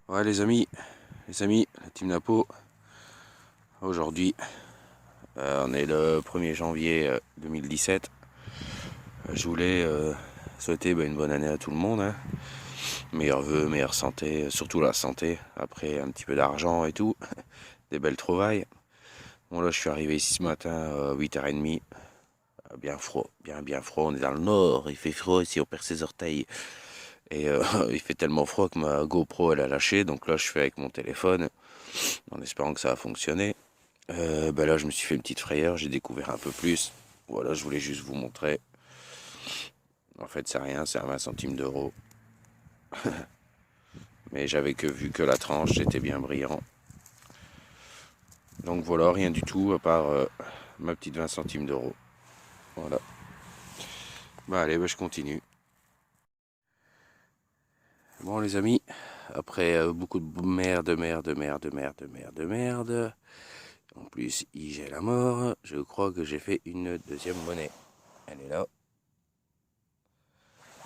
Ouais les amis, la team Napo, aujourd'hui on est le 1er janvier 2017. Je voulais souhaiter une bonne année à tout le monde, hein. Meilleurs vœux, meilleure santé, surtout la santé, après un petit peu d'argent et tout, des belles trouvailles. Bon là je suis arrivé ici ce matin à 8h30, bien froid, bien froid, on est dans le nord, il fait froid ici, on perd ses orteils. Et il fait tellement froid que ma GoPro elle a lâché, donc là je fais avec mon téléphone, en espérant que ça va fonctionner. Là je me suis fait une petite frayeur, j'ai découvert un peu plus. Voilà, je voulais juste vous montrer. En fait c'est rien, c'est à 20 centimes d'euros. Mais j'avais vu que la tranche, c'était bien brillant. Donc voilà, rien du tout à part ma petite 20 centimes d'euros. Voilà. Allez, je continue. Bon les amis, après beaucoup de merde. En plus, il gèle à mort. Je crois que j'ai fait une deuxième monnaie. Elle est là.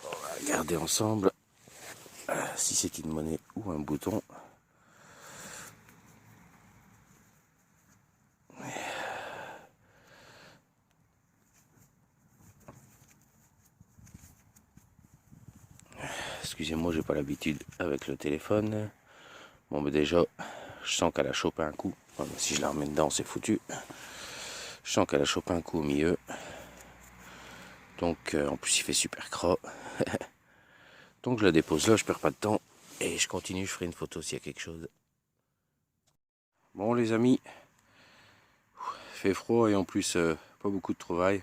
On va regarder ensemble si c'est une monnaie ou un bouton. Excusez-moi, j'ai pas l'habitude avec le téléphone. Bon, déjà, je sens qu'elle a chopé un coup. Si je la remets dedans, c'est foutu. Je sens qu'elle a chopé un coup au milieu. Donc, en plus, il fait super gras. Donc, je la dépose là, je perds pas de temps. Et je continue, je ferai une photo s'il y a quelque chose. Bon, les amis, il fait froid et en plus, pas beaucoup de trouvailles.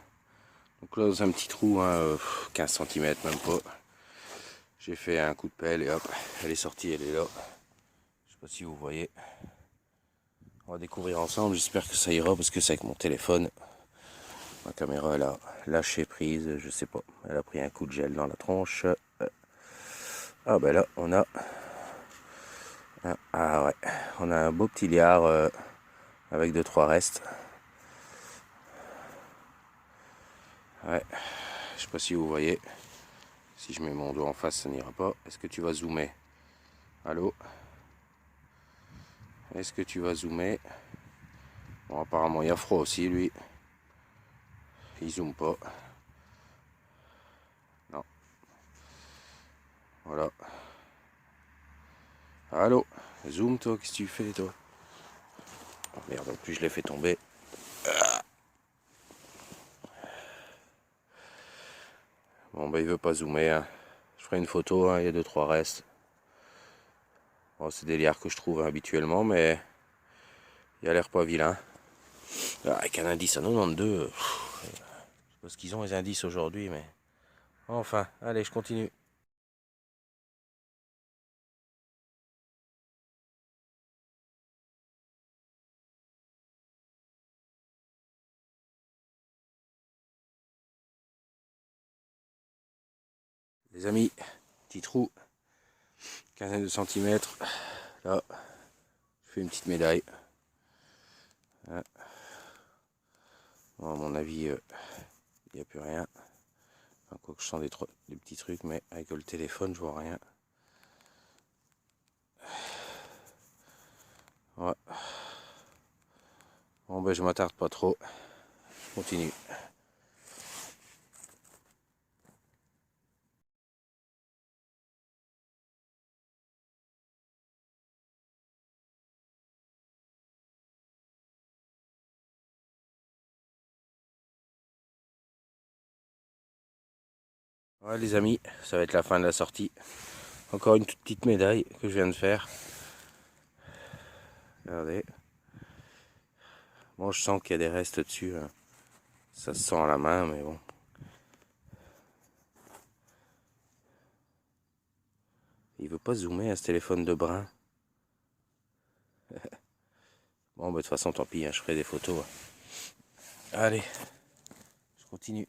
Donc là, dans un petit trou, hein, 15 cm, même pas. J'ai fait un coup de pelle et hop, elle est sortie, elle est là. Je sais pas si vous voyez. On va découvrir ensemble, j'espère que ça ira parce que c'est avec mon téléphone. Ma caméra elle a lâché prise, je sais pas. Elle a pris un coup de gel dans la tronche. Ah là on a ouais, on a un beau petit liard avec 2-3 restes. Ouais, je sais pas si vous voyez. Si je mets mon doigt en face, ça n'ira pas. Est-ce que tu vas zoomer? Allô? Est-ce que tu vas zoomer? Bon, apparemment, il y a froid aussi, lui. Il zoome pas. Non. Voilà. Allô? Zoom, toi, qu'est-ce que tu fais, toi? Oh merde, en plus, je l'ai fait tomber. Bon, il veut pas zoomer, hein. Je ferai une photo, hein, il y a 2-3 restes. Bon, c'est des liards que je trouve habituellement, mais il a l'air pas vilain. Avec un indice à 92, je sais pas ce qu'ils ont les indices aujourd'hui, mais... Enfin, allez, je continue. Les amis, petit trou, quinzaine de centimètres. Là, je fais une petite médaille. Bon, à mon avis, il n'y a plus rien. Enfin, quoi que je sens des petits trucs, mais avec le téléphone, je vois rien. Ouais. Bon, je m'attarde pas trop. Je continue. Ouais, les amis, ça va être la fin de la sortie. Encore une toute petite médaille que je viens de faire. Regardez. Bon, je sens qu'il y a des restes dessus, hein. Ça se sent à la main, mais bon. Il veut pas zoomer à ce téléphone de brin. Bon, de toute façon, tant pis, hein, je ferai des photos. Allez, je continue.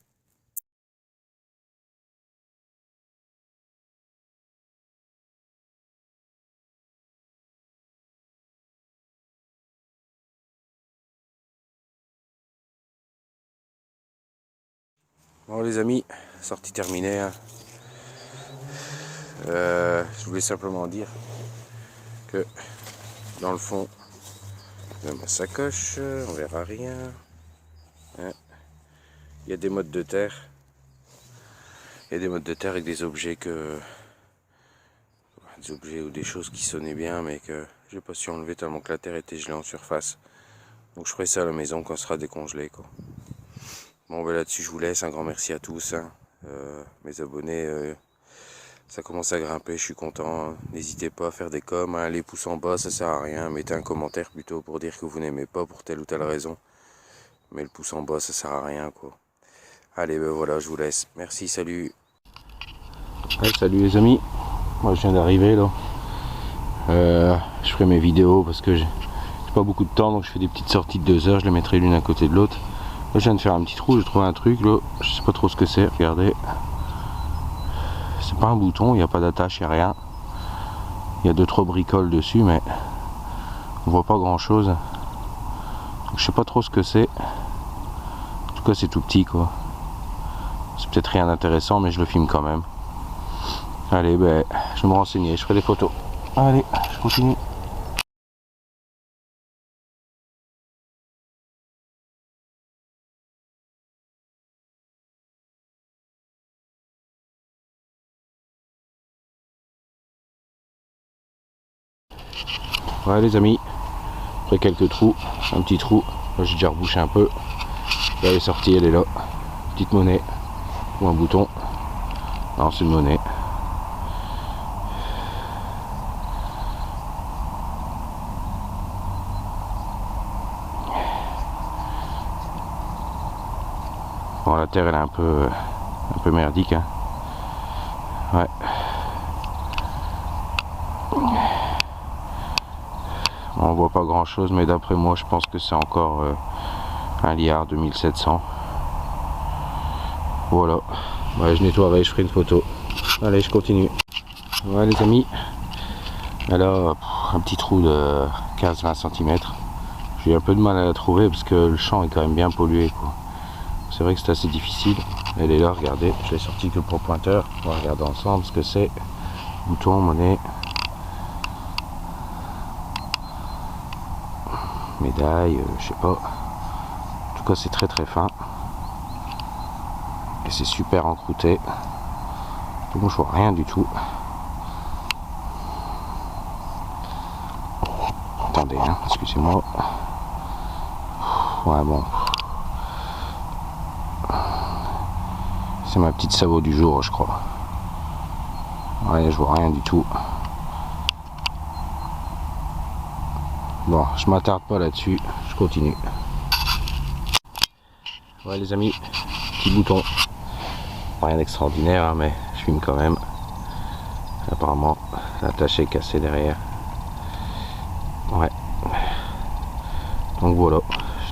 Bon, les amis, sortie terminée, hein. Je voulais simplement dire que dans le fond de ma sacoche, on verra rien. Hein. Il y a des mottes de terre. Il y a des mottes de terre avec des objets des objets ou des choses qui sonnaient bien, mais que j'ai pas su enlever tellement que la terre était gelée en surface. Donc je ferai ça à la maison quand ce sera décongelé, quoi. Bon, ben là-dessus je vous laisse, un grand merci à tous, hein. Mes abonnés, ça commence à grimper, je suis content. N'hésitez pas à faire des coms, hein. Les pouces en bas ça sert à rien, mettez un commentaire plutôt pour dire que vous n'aimez pas pour telle ou telle raison. Mais le pouce en bas ça sert à rien, quoi. Allez, ben voilà, je vous laisse. Merci, salut. Ouais, salut les amis. Moi je viens d'arriver là. Je ferai mes vidéos parce que j'ai pas beaucoup de temps, donc je fais des petites sorties de 2 heures, je les mettrai l'une à côté de l'autre. Là je viens de faire un petit trou, j'ai trouvé un truc là, je sais pas trop ce que c'est, regardez. C'est pas un bouton, il n'y a pas d'attache, il n'y a rien. Il y a 2-3 bricoles dessus, mais on voit pas grand chose. Donc, je sais pas trop ce que c'est. En tout cas c'est tout petit quoi. C'est peut-être rien d'intéressant, mais je le filme quand même. Allez, ben, je vais me renseigner, je ferai des photos. Allez, je continue. Ouais les amis, après quelques trous, un petit trou, là j'ai déjà rebouché un peu. Là elle est sortie, elle est là. Petite monnaie, ou un bouton. Non, c'est une monnaie. Bon, la terre elle est un peu merdique, hein. Ouais. On voit pas grand chose, mais d'après moi je pense que c'est encore un liard 2700. Voilà. Ouais, je nettoierai, je ferai une photo. Allez, je continue. Ouais les amis. Alors un petit trou de 15-20 cm. J'ai un peu de mal à la trouver parce que le champ est quand même bien pollué, quoi. C'est vrai que c'est assez difficile. Elle est là, regardez. Je l'ai sorti que pour le pointeur. On va regarder ensemble ce que c'est. Bouton, monnaie. Médaille, je sais pas. En tout cas c'est très très fin. Et c'est super encrouté. Donc je vois rien du tout. Attendez, hein, excusez-moi. Ouais bon. C'est ma petite sabot du jour, je crois. Ouais, je vois rien du tout. Bon, je m'attarde pas là-dessus, je continue. Ouais les amis, petit bouton. Rien d'extraordinaire, hein, mais je filme quand même. Apparemment, l'attache est cassée derrière. Ouais. Donc voilà,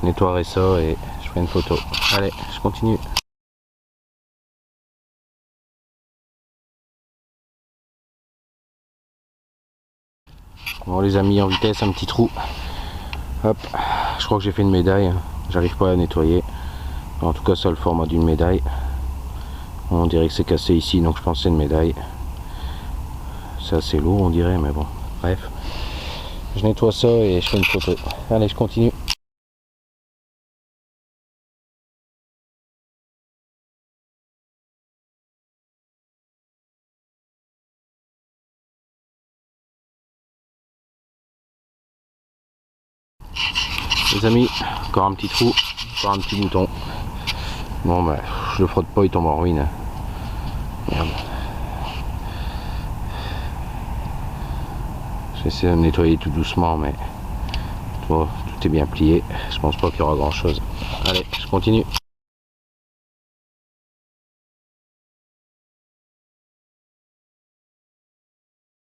je nettoierai ça et je ferai une photo. Allez, je continue. Bon les amis, en vitesse, un petit trou. Hop, je crois que j'ai fait une médaille. J'arrive pas à la nettoyer. En tout cas, ça a le format d'une médaille. On dirait que c'est cassé ici, donc je pense que c'est une médaille. C'est assez lourd, on dirait, mais bon. Bref, je nettoie ça et je fais une photo. Allez, je continue. Les amis, encore un petit trou, encore un petit bouton. Bon bah, je le frotte pas, il tombe en ruine. Merde. Je vais essayer de nettoyer tout doucement, mais bon, tout est bien plié. Je pense pas qu'il y aura grand chose. Allez, je continue.